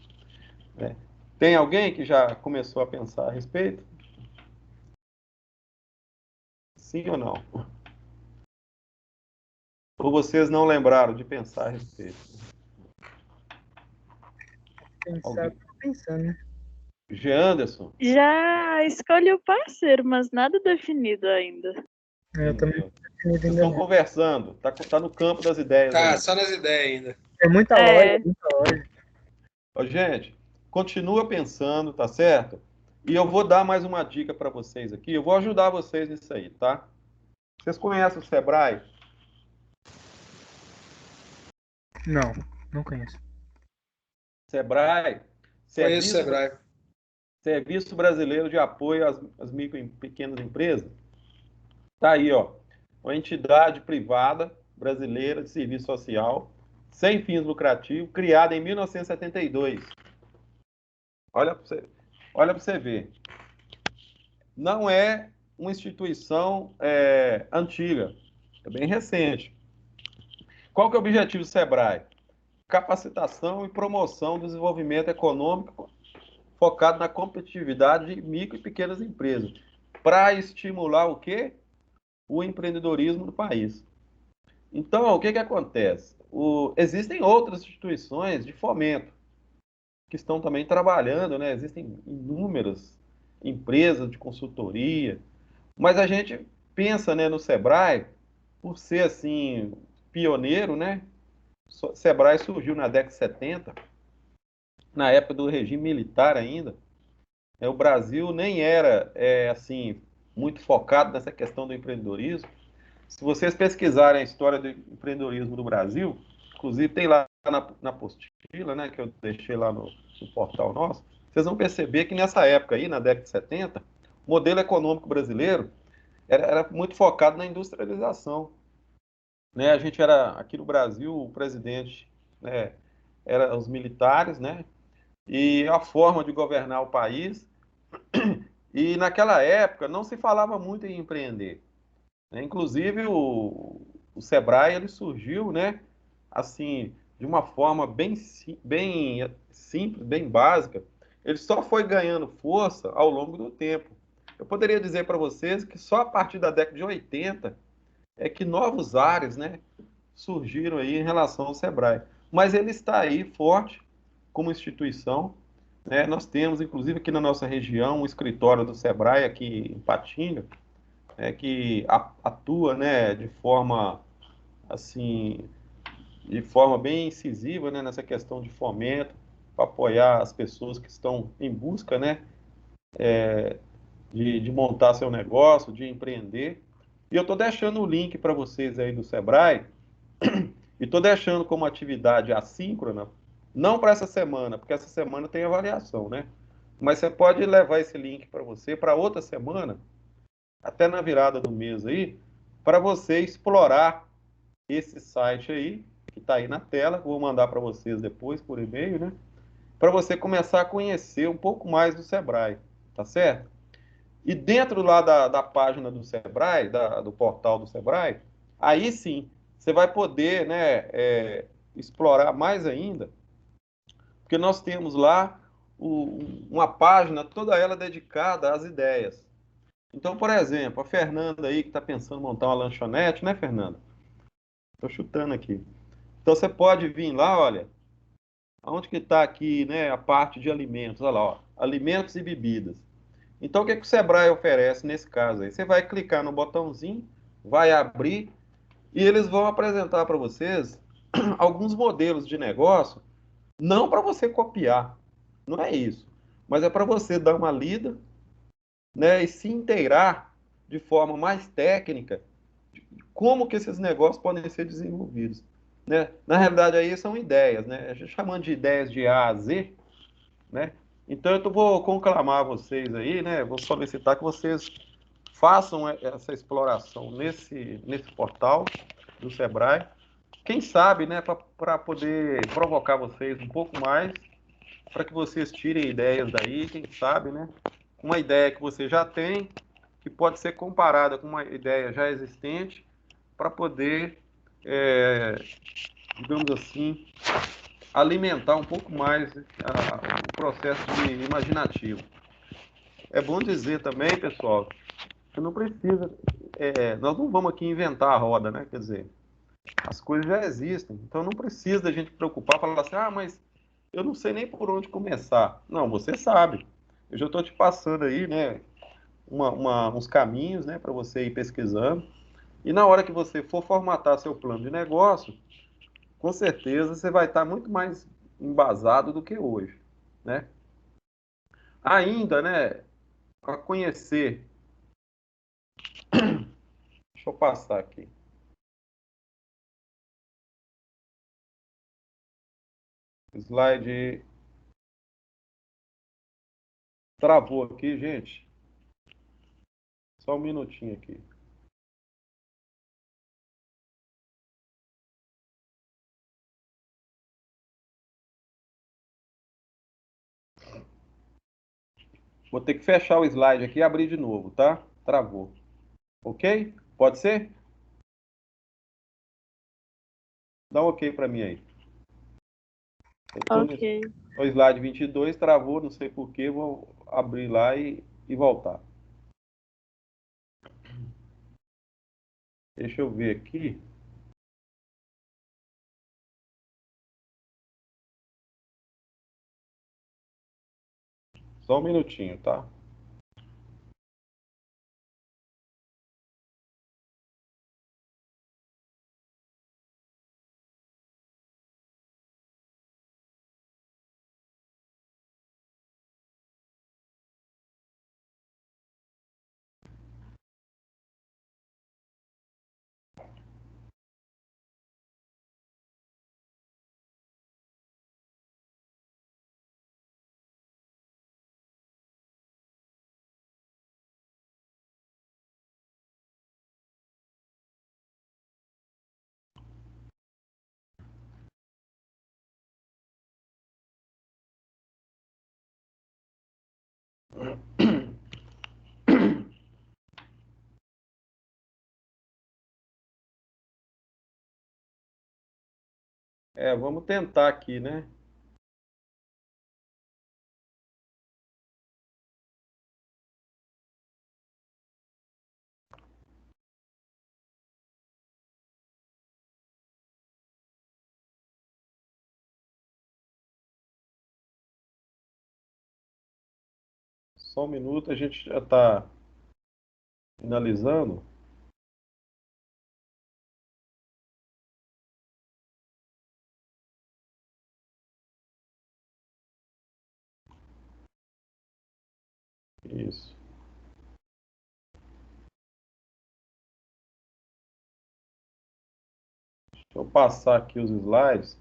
né? Tem alguém que já começou a pensar a respeito? Sim ou não? Ou vocês não lembraram de pensar a respeito? Pensar, Alguém? tô pensando, né? Jean Anderson? Já escolhi o parceiro, mas nada definido ainda. Eu também Entendeu? não tenho Vocês ainda estão não. conversando, tá no campo das ideias Tá, ainda. só nas ideias ainda. É muita loja, É, muita loja. Ó, gente, continua pensando, tá certo? E eu vou dar mais uma dica para vocês aqui. Eu vou ajudar vocês nisso aí, tá? Vocês conhecem o Sebrae? Não, não conheço. Sebrae, Conheço o Serviço, Sebrae. Serviço Brasileiro de Apoio às Micro e Pequenas Empresas. Tá aí, ó. Uma entidade privada brasileira de serviço social, sem fins lucrativos, criada em 1972. Olha para você ver. Não é uma instituição antiga, é bem recente. Qual que é o objetivo do Sebrae? Capacitação e promoção do desenvolvimento econômico focado na competitividade de micro e pequenas empresas, para estimular o quê? O empreendedorismo no país. Então, o que que acontece? Existem outras instituições de fomento que estão também trabalhando, né? Existem inúmeras empresas de consultoria, mas a gente pensa, né, no Sebrae, por ser assim pioneiro, né? Sebrae surgiu na década de 70, na época do regime militar ainda. O Brasil nem era assim muito focado nessa questão do empreendedorismo. Se vocês pesquisarem a história do empreendedorismo do Brasil, inclusive tem lá na apostila, né, que eu deixei lá no portal nosso, vocês vão perceber que nessa época aí, na década de 70, o modelo econômico brasileiro era muito focado na industrialização. Né? A gente era, aqui no Brasil, o presidente, né, era os militares, né? E a forma de governar o país. E naquela época não se falava muito em empreender. Né? Inclusive o Sebrae ele surgiu, né? Assim, de uma forma bem simples, bem básica. Ele só foi ganhando força ao longo do tempo. Eu poderia dizer para vocês que só a partir da década de 80 é que novos ares, né, surgiram aí em relação ao Sebrae. Mas ele está aí forte como instituição, né? Nós temos, inclusive, aqui na nossa região, um escritório do Sebrae aqui em Patinga, que atua, né, de forma assim, de forma bem incisiva, né, nessa questão de fomento, para apoiar as pessoas que estão em busca, né, de montar seu negócio, de empreender. E eu estou deixando o link para vocês aí do Sebrae, e estou deixando como atividade assíncrona, não para essa semana, porque essa semana tem avaliação, né? Mas você pode levar esse link para você para outra semana, até na virada do mês aí, para você explorar esse site aí, que está aí na tela, que eu vou mandar para vocês depois por e-mail, né? Para você começar a conhecer um pouco mais do Sebrae, tá certo? E dentro lá da página do Sebrae, do portal do Sebrae, aí sim, você vai poder, né, explorar mais ainda, porque nós temos lá uma página toda ela dedicada às ideias. Então, por exemplo, a Fernanda aí que está pensando em montar uma lanchonete, né, Fernanda? Estou chutando aqui. Então você pode vir lá, olha, aonde que está aqui, né, a parte de alimentos, olha lá, ó, alimentos e bebidas. Então, o que que o Sebrae oferece nesse caso aí? Você vai clicar no botãozinho, vai abrir e eles vão apresentar para vocês alguns modelos de negócio, não para você copiar, não é isso, mas é para você dar uma lida, né, e se inteirar de forma mais técnica como que esses negócios podem ser desenvolvidos, né? Na realidade aí são ideias, né? A gente chamando de ideias de A a Z, né? Então eu vou conclamar vocês aí, né? Vou solicitar que vocês façam essa exploração nesse portal do Sebrae. Quem sabe, né, para poder provocar vocês um pouco mais, para que vocês tirem ideias daí, quem sabe, né? Uma ideia que você já tem, que pode ser comparada com uma ideia já existente, para poder, é, digamos assim, alimentar um pouco mais o processo de imaginativo. É bom dizer também, pessoal, que não precisa, nós não vamos aqui inventar a roda, né? Quer dizer, as coisas já existem, então não precisa da gente preocupar, falar assim, ah, mas eu não sei nem por onde começar. Não, você sabe. Eu já estou te passando aí, né, uns caminhos, né, para você ir pesquisando. E na hora que você for formatar seu plano de negócio, com certeza você vai estar muito mais embasado do que hoje, né? Ainda, né, para conhecer, deixa eu passar aqui. Slide travou aqui, gente. Só um minutinho aqui. Vou ter que fechar o slide aqui e abrir de novo, tá? Travou. Ok? Pode ser? Dá um ok para mim aí. Eu tô Ok. no slide 22, travou, não sei por quê, vou abrir lá e voltar. Deixa eu ver aqui. Só um minutinho, tá? Vamos tentar aqui, né? Só um minuto, a gente já está finalizando. Isso. Deixa eu passar aqui os slides.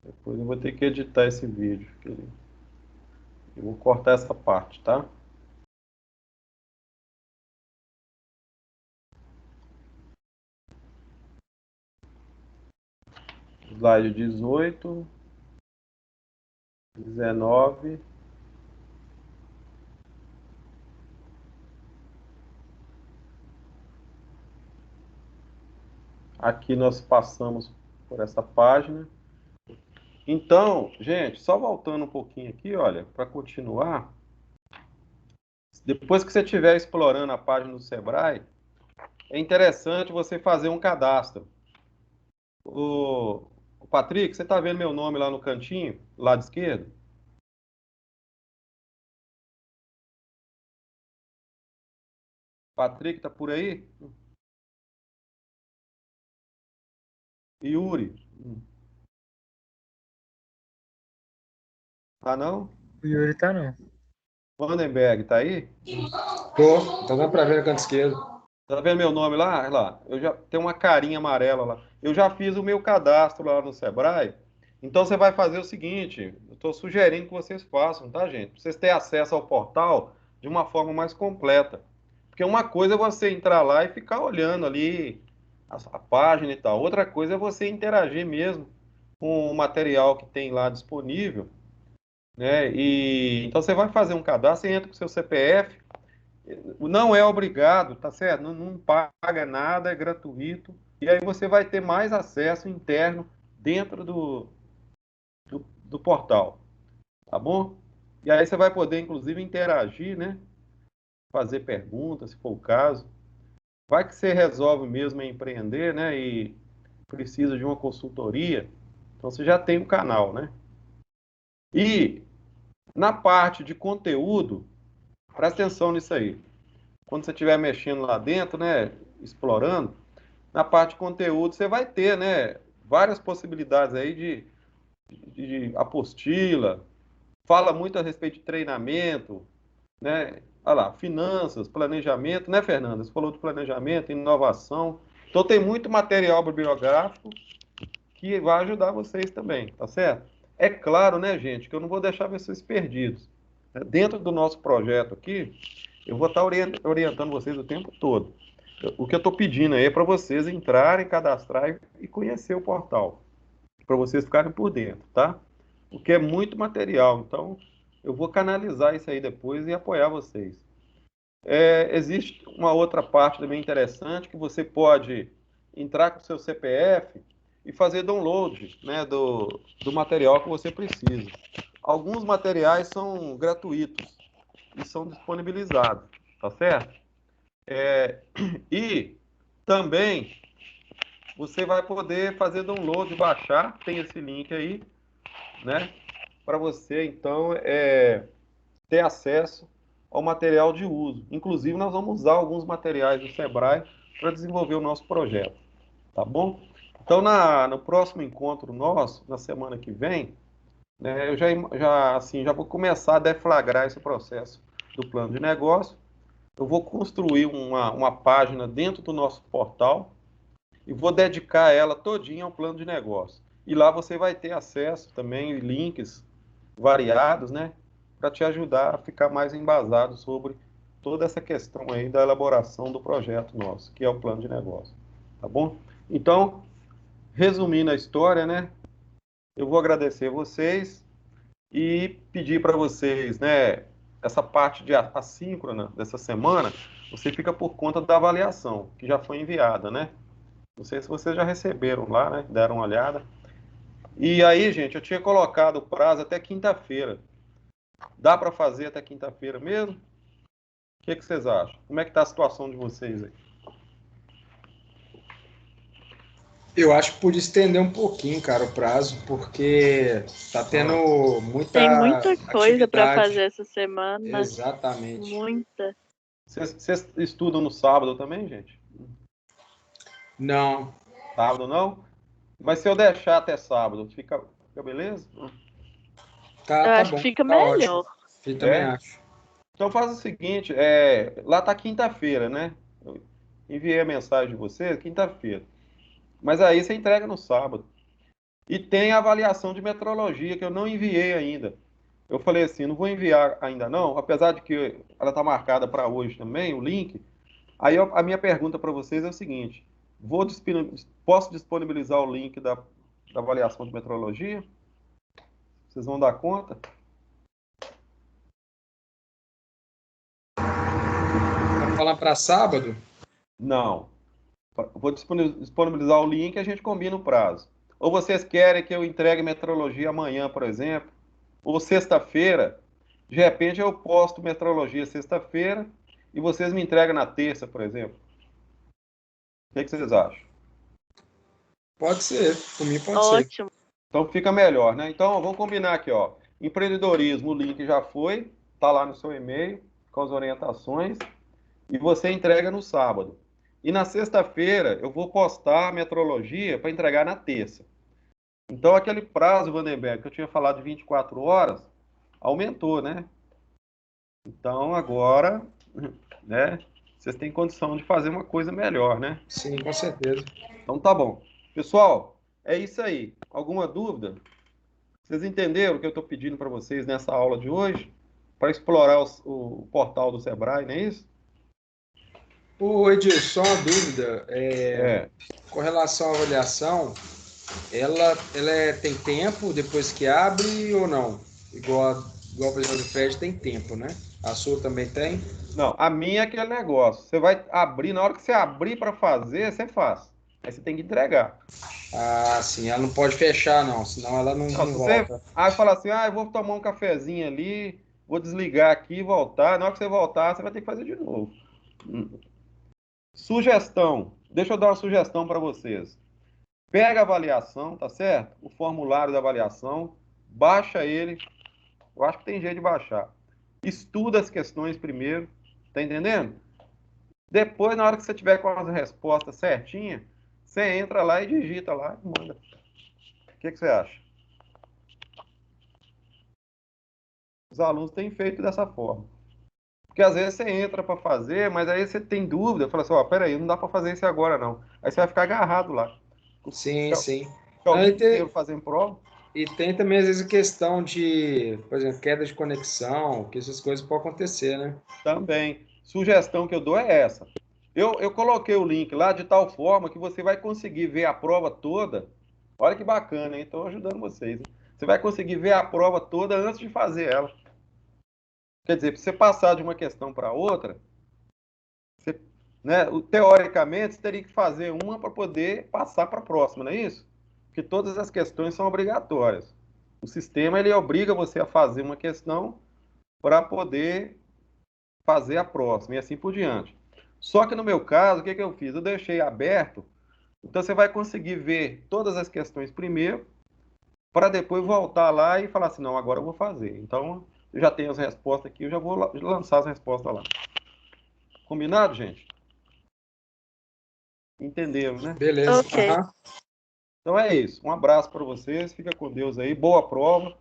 Depois eu vou ter que editar esse vídeo. Eu vou cortar essa parte, tá? Slide 18, 19. Aqui nós passamos por essa página. Então, gente, só voltando um pouquinho aqui, olha, para continuar. Depois que você estiver explorando a página do Sebrae, é interessante você fazer um cadastro. O Patrick, você está vendo meu nome lá no cantinho, lado esquerdo? Patrick, tá por aí? Yuri? Tá não? O Yuri tá não. Vandenberg, tá aí? Tô, tá dando pra ver no canto esquerdo. Tá vendo meu nome lá? Olha lá, eu já tenho uma carinha amarela lá. Eu já fiz o meu cadastro lá no Sebrae. Então você vai fazer o seguinte, eu estou sugerindo que vocês façam, tá, gente? Pra vocês terem acesso ao portal de uma forma mais completa. Porque uma coisa é você entrar lá e ficar olhando ali a página e tal. Outra coisa é você interagir mesmo com o material que tem lá disponível, né? E então você vai fazer um cadastro, você entra com o seu CPF. Não é obrigado, tá certo? Não paga nada, é gratuito. E aí você vai ter mais acesso interno dentro do portal, tá bom? E aí você vai poder, inclusive, interagir, né? Fazer perguntas, se for o caso. Vai que você resolve mesmo empreender, né? E precisa de uma consultoria. Então você já tem um canal, né? E na parte de conteúdo, presta atenção nisso aí. Quando você estiver mexendo lá dentro, né? Explorando, na parte de conteúdo você vai ter, né? Várias possibilidades aí de apostila, fala muito a respeito de treinamento, né? Olha lá, finanças, planejamento, né, Fernanda? Você falou de planejamento, inovação. Então tem muito material bibliográfico que vai ajudar vocês também, tá certo? É claro, né, gente, que eu não vou deixar vocês perdidos. Dentro do nosso projeto aqui, eu vou estar orientando vocês o tempo todo. O que eu estou pedindo aí é para vocês entrarem, cadastrar e conhecer o portal, para vocês ficarem por dentro, tá? Porque é muito material, então eu vou canalizar isso aí depois e apoiar vocês. Existe uma outra parte também interessante que você pode entrar com o seu CPF e fazer download, né, do material que você precisa. Alguns materiais são gratuitos e são disponibilizados, tá certo? E também você vai poder fazer download, baixar, tem esse link aí, né? Para você, então, ter acesso ao material de uso. Inclusive, nós vamos usar alguns materiais do Sebrae para desenvolver o nosso projeto, tá bom? Então, no próximo encontro nosso, na semana que vem, né, eu já vou começar a deflagrar esse processo do plano de negócio. Eu vou construir uma página dentro do nosso portal e vou dedicar ela todinha ao plano de negócio. E lá você vai ter acesso também, links variados, né? Para te ajudar a ficar mais embasado sobre toda essa questão aí da elaboração do projeto nosso, que é o plano de negócio. Tá bom? Então, resumindo a história, né? Eu vou agradecer vocês e pedir para vocês, né? Essa parte de assíncrona dessa semana, você fica por conta da avaliação, que já foi enviada, né? Não sei se vocês já receberam lá, né? Deram uma olhada. E aí, gente, eu tinha colocado o prazo até quinta-feira. Dá para fazer até quinta-feira mesmo? O que vocês acham? Como é que está a situação de vocês aí? Eu acho que podia estender um pouquinho, cara, o prazo, porque tá tendo Tem muita muita coisa para atividade. fazer essa semana. Exatamente. Muita. Vocês estudam no sábado também, gente? Não, Sábado não? Mas se eu deixar até sábado, fica beleza? Eu tá acho que bom, fica tá ótimo. melhor. Eu também É? acho. Então faz o seguinte, lá tá quinta-feira, né? Eu enviei a mensagem de você quinta-feira. Mas aí você entrega no sábado. E tem a avaliação de metrologia que eu não enviei ainda. Eu falei assim, não vou enviar ainda não, apesar de que ela está marcada para hoje também, o link. Aí a minha pergunta para vocês é o seguinte: posso disponibilizar o link da avaliação de metrologia? Vocês vão dar conta? Vamos falar para sábado? Não. Vou disponibilizar o link e a gente combina o prazo. Ou vocês querem que eu entregue metrologia amanhã, por exemplo? Ou sexta-feira? De repente eu posto metrologia sexta-feira e vocês me entregam na terça, por exemplo. O que vocês acham? Pode ser, por mim pode ser. Ótimo. Então fica melhor, né? Então vamos combinar aqui, ó. Empreendedorismo, o link já foi, tá lá no seu e-mail com as orientações e você entrega no sábado. E na sexta-feira eu vou postar a metrologia para entregar na terça. Então aquele prazo, Vandenberg, que eu tinha falado de 24 horas, aumentou, né? Então agora, né, vocês têm condição de fazer uma coisa melhor, né? Sim, com certeza. Então tá bom. Pessoal, é isso aí. Alguma dúvida? Vocês entenderam o que eu estou pedindo para vocês nessa aula de hoje? Para explorar o portal do Sebrae, não é isso? Ô, Edilson, só uma dúvida. É. Com relação à avaliação, ela tem tempo depois que abre ou não? Igual por exemplo, do Fred tem tempo, né? A sua também tem? Não, a minha é aquele negócio. Você vai abrir, na hora que você abrir para fazer, você faz. Aí você tem que entregar. Ah, sim, ela não pode fechar, não, senão ela Não, não se você volta. fala assim, eu vou tomar um cafezinho ali, vou desligar aqui e voltar. Na hora que você voltar, você vai ter que fazer de novo. Sugestão. Deixa eu dar uma sugestão para vocês. Pega a avaliação, tá certo? O formulário da avaliação, baixa ele. Eu acho que tem jeito de baixar. Estuda as questões primeiro, tá entendendo? Depois, na hora que você tiver com as respostas certinhas, você entra lá e digita lá e manda. O que você acha? Os alunos têm feito dessa forma. Porque às vezes você entra para fazer, mas aí você tem dúvida, fala assim, ó, peraí, não dá para fazer isso agora não. Aí você vai ficar agarrado lá. Sim, Fica sim. o Não, dia inteiro fazendo prova. e tem também, às vezes, a questão de, por exemplo, queda de conexão, que essas coisas podem acontecer, né? Também. Sugestão que eu dou é essa. Eu coloquei o link lá de tal forma que você vai conseguir ver a prova toda. Olha que bacana, hein? Estou ajudando vocês. Hein? Você vai conseguir ver a prova toda antes de fazer ela. Quer dizer, para você passar de uma questão para outra, você, né, teoricamente, você teria que fazer uma para poder passar para a próxima, não é isso? Porque todas as questões são obrigatórias. O sistema ele obriga você a fazer uma questão para poder fazer a próxima e assim por diante. Só que no meu caso, o que eu fiz? Eu deixei aberto, então você vai conseguir ver todas as questões primeiro, para depois voltar lá e falar assim, não, agora eu vou fazer. Então, eu já tenho as respostas aqui, eu já vou lançar as respostas lá. Combinado, gente? Entenderam, né? Beleza. Ok. Aham. Então é isso. Um abraço para vocês, fica com Deus aí, boa prova.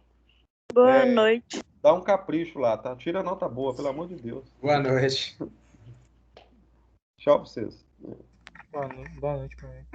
Boa noite. Dá um capricho lá, tá? Tira nota boa, pelo amor de Deus. Boa noite. Tchau para vocês. Boa noite pra mim.